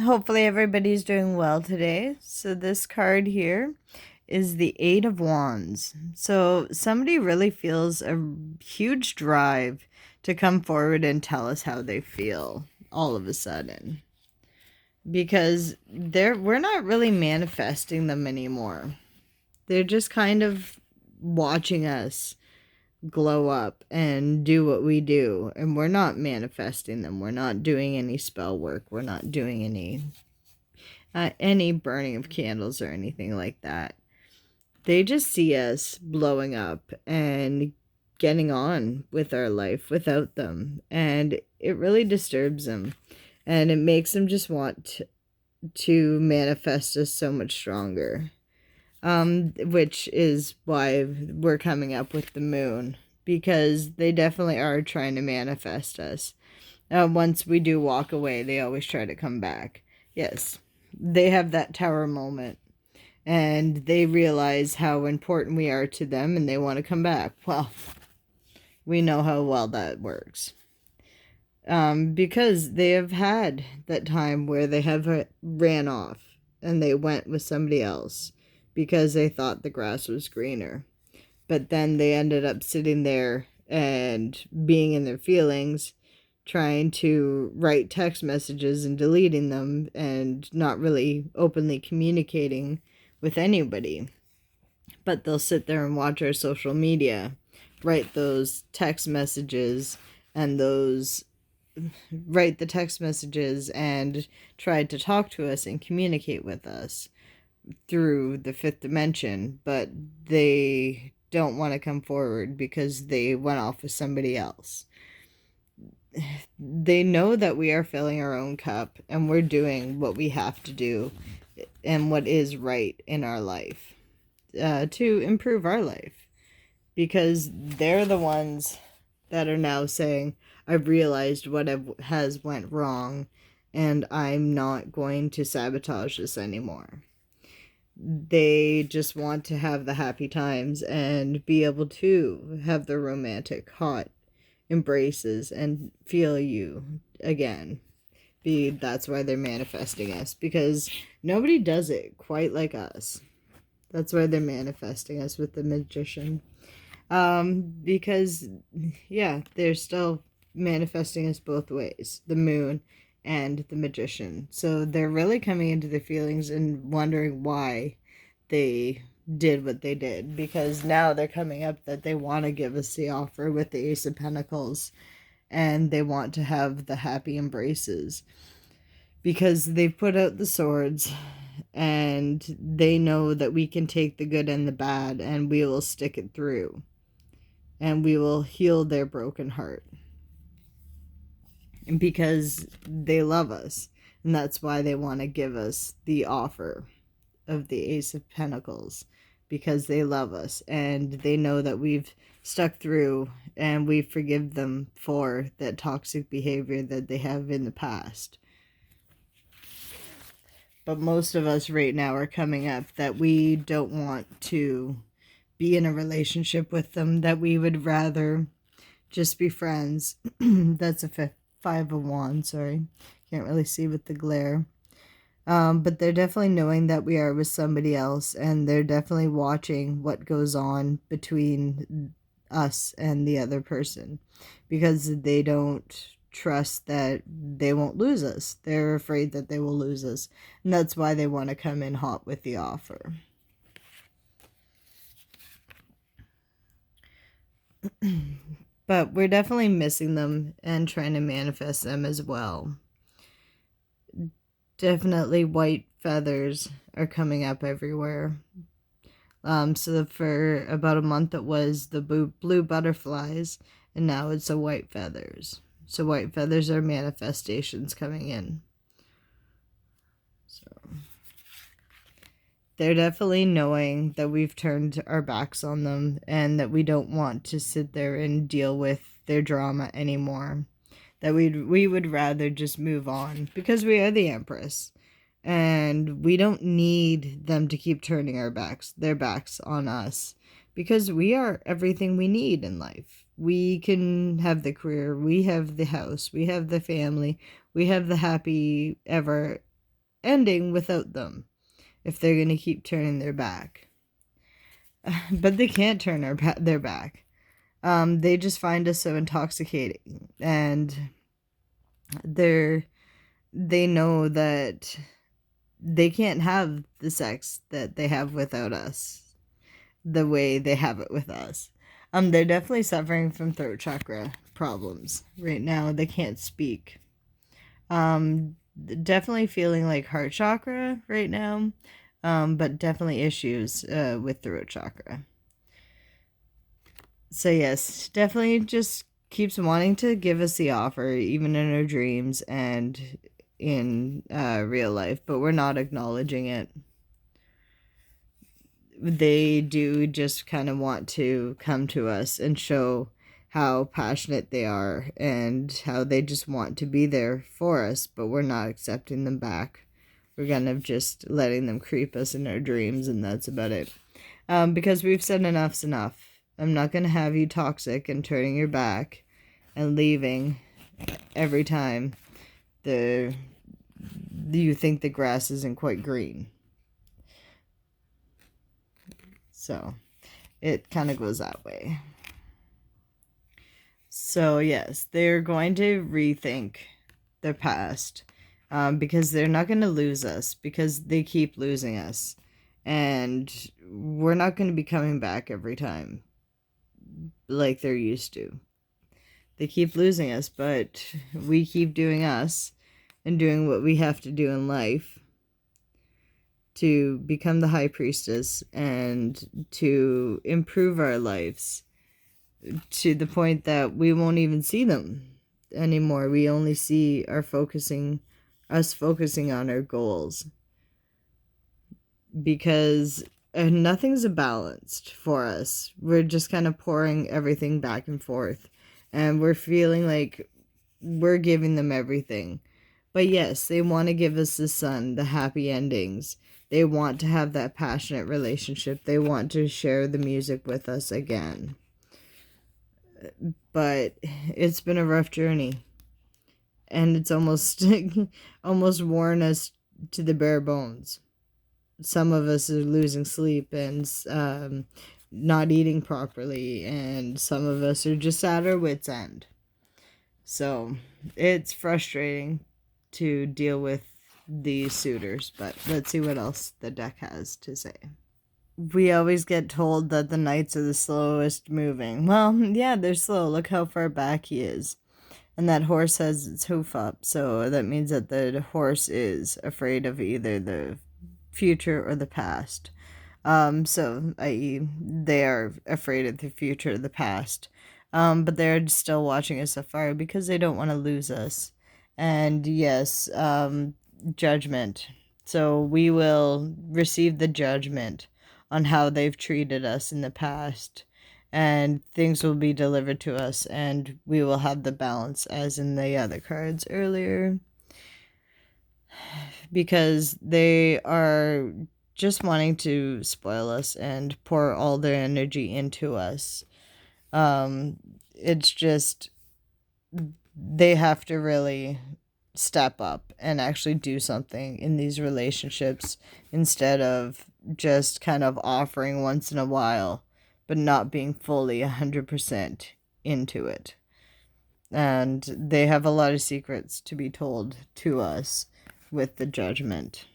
Hopefully, everybody's doing well today. So, this card here is the Eight of Wands. So, somebody really feels a huge drive to come forward and tell us how they feel all of a sudden. Because we're not really manifesting them anymore. They're just kind of watching us glow up and do what we do. And we're not manifesting them. We're not doing any spell work. We're not doing any burning of candles or anything like that. They just see us blowing up and getting on with our life without them. And it really disturbs them. And it makes them just want to manifest us so much stronger. Which is why we're coming up with the moon. Because they definitely are trying to manifest us. Once we do walk away, they always try to come back. Yes, they have that tower moment and they realize how important we are to them and they want to come back. Well, we know how well that works. Because they have had that time where they have ran off and they went with somebody else because they thought the grass was greener. But then they ended up sitting there and being in their feelings, trying to write text messages and deleting them and not really openly communicating with anybody. But they'll sit there and watch our social media, write those text messages and write the text messages and try to talk to us and communicate with us through the fifth dimension, but they don't want to come forward because they went off with somebody else. They know that we are filling our own cup and we're doing what we have to do and what is right in our life to improve our life, because they're the ones that are now saying, I've realized what has went wrong and I'm not going to sabotage this anymore. They just want to have the happy times and be able to have the romantic, hot embraces and feel you again. That's why they're manifesting us, because nobody does it quite like us. That's why they're manifesting us with the Magician. Because yeah, they're still manifesting us both ways, the moon and the Magician. So they're really coming into their feelings and wondering why they did what they did, because now they're coming up that they want to give us the offer with the Ace of Pentacles and they want to have the happy embraces because they've put out the swords and they know that we can take the good and the bad and we will stick it through and we will heal their broken heart because they love us, and that's why they want to give us the offer of the Ace of Pentacles, because they love us and they know that we've stuck through and we forgive them for that toxic behavior that they have in the past. But most of us right now are coming up that we don't want to be in a relationship with them, that we would rather just be friends. That's a five of wands, sorry. Can't really see with the glare. But they're definitely knowing that we are with somebody else, and they're definitely watching what goes on between us and the other person, because they don't trust that they won't lose us. They're afraid that they will lose us, and that's why they want to come in hot with the offer. But we're definitely missing them and trying to manifest them as well. Definitely white feathers are coming up everywhere. So for about a month it was the blue butterflies, and now it's the white feathers. So white feathers are manifestations coming in. So they're definitely knowing that we've turned our backs on them and that we don't want to sit there and deal with their drama anymore. That we would rather just move on because we are the Empress. And we don't need them to keep turning their backs on us, because we are everything we need in life. We can have the career, we have the house, we have the family, we have the happy ever ending without them if they're going to keep turning their back. But they can't turn their back. They just find us so intoxicating, and they know that they can't have the sex that they have without us the way they have it with us. They're definitely suffering from throat chakra problems right now. They can't speak. Definitely feeling like heart chakra right now, but definitely issues with throat chakra. So yes, definitely just keeps wanting to give us the offer, even in our dreams and in real life, but we're not acknowledging it. They do just kind of want to come to us and show how passionate they are and how they just want to be there for us, but we're not accepting them back. We're kind of just letting them creep us in our dreams, and that's about it. Because we've said enough's enough. I'm not going to have you toxic and turning your back and leaving every time you think the grass isn't quite green. So it kind of goes that way. So yes, they're going to rethink their past, because they're not going to lose us, because they keep losing us, and we're not going to be coming back every time like they're used to. They keep losing us, but we keep doing us and doing what we have to do in life to become the high priestess and to improve our lives to the point that we won't even see them anymore. We only see us focusing on our goals, because nothing's balanced for us. We're just kind of pouring everything back and forth, and we're feeling like we're giving them everything. But yes, they want to give us the sun, the happy endings. They want to have that passionate relationship. They want to share the music with us again. But it's been a rough journey, and it's almost worn us to the bare bones. Some of us are losing sleep and not eating properly, and some of us are just at our wits' end. So it's frustrating to deal with these suitors, but let's see what else the deck has to say. We always get told that the knights are the slowest moving. Well, yeah, they're slow. Look how far back he is. And that horse has its hoof up, so that means that the horse is afraid of either the future or the past. So, i.e., they are afraid of the future or the past. But they're still watching us afar because they don't want to lose us. And yes, judgment. So we will receive the judgment on how they've treated us in the past, and things will be delivered to us, and we will have the balance as in the other cards earlier, because they are just wanting to spoil us and pour all their energy into us. It's just they have to really step up and actually do something in these relationships instead of just kind of offering once in a while but not being fully 100% into it. And they have a lot of secrets to be told to us with the judgment.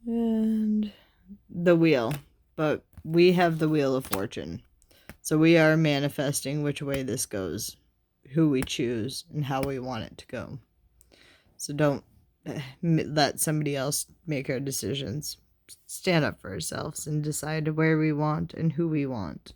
And the wheel. But we have the wheel of fortune. So we are manifesting which way this goes, who we choose, and how we want it to go. So don't let somebody else make our decisions. Stand up for ourselves and decide where we want and who we want.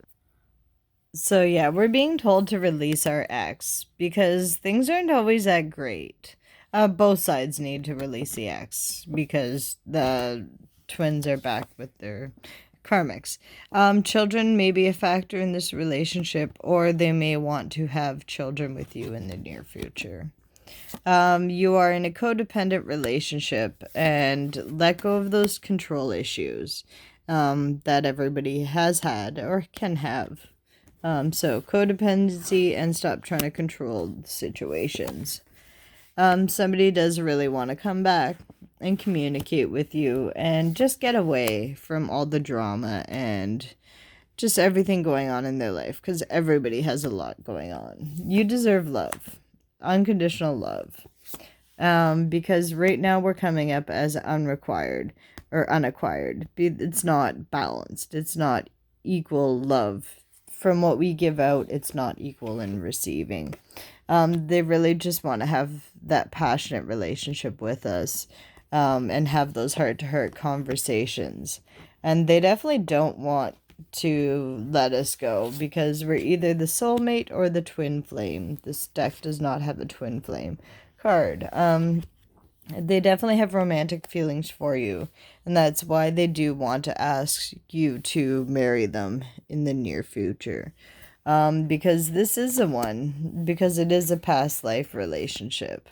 So yeah, we're being told to release our ex because things aren't always that great. Both sides need to release the ex because the twins are back with their karmics. Children may be a factor in this relationship, or they may want to have children with you in the near future. You are in a codependent relationship, and let go of those control issues that everybody has had or can have. So codependency, and stop trying to control situations. Somebody does really want to come back and communicate with you and just get away from all the drama and just everything going on in their life, because everybody has a lot going on. You deserve love, unconditional love. Because right now we're coming up as unrequired or unacquired. It's not balanced. It's not equal love. From what we give out, it's not equal in receiving. They really just want to have that passionate relationship with us, and have those heart-to-heart conversations. And they definitely don't want to let us go, because we're either the soulmate or the twin flame. This deck does not have a twin flame card. They definitely have romantic feelings for you, and that's why they do want to ask you to marry them in the near future. Because this is a one, because it is a past life relationship.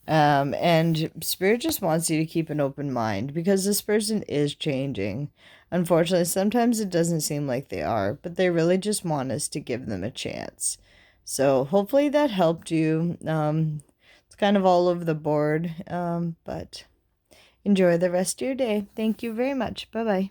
And Spirit just wants you to keep an open mind, because this person is changing. Unfortunately, sometimes it doesn't seem like they are, but they really just want us to give them a chance. So hopefully that helped you. It's kind of all over the board, but enjoy the rest of your day. Thank you very much. Bye bye.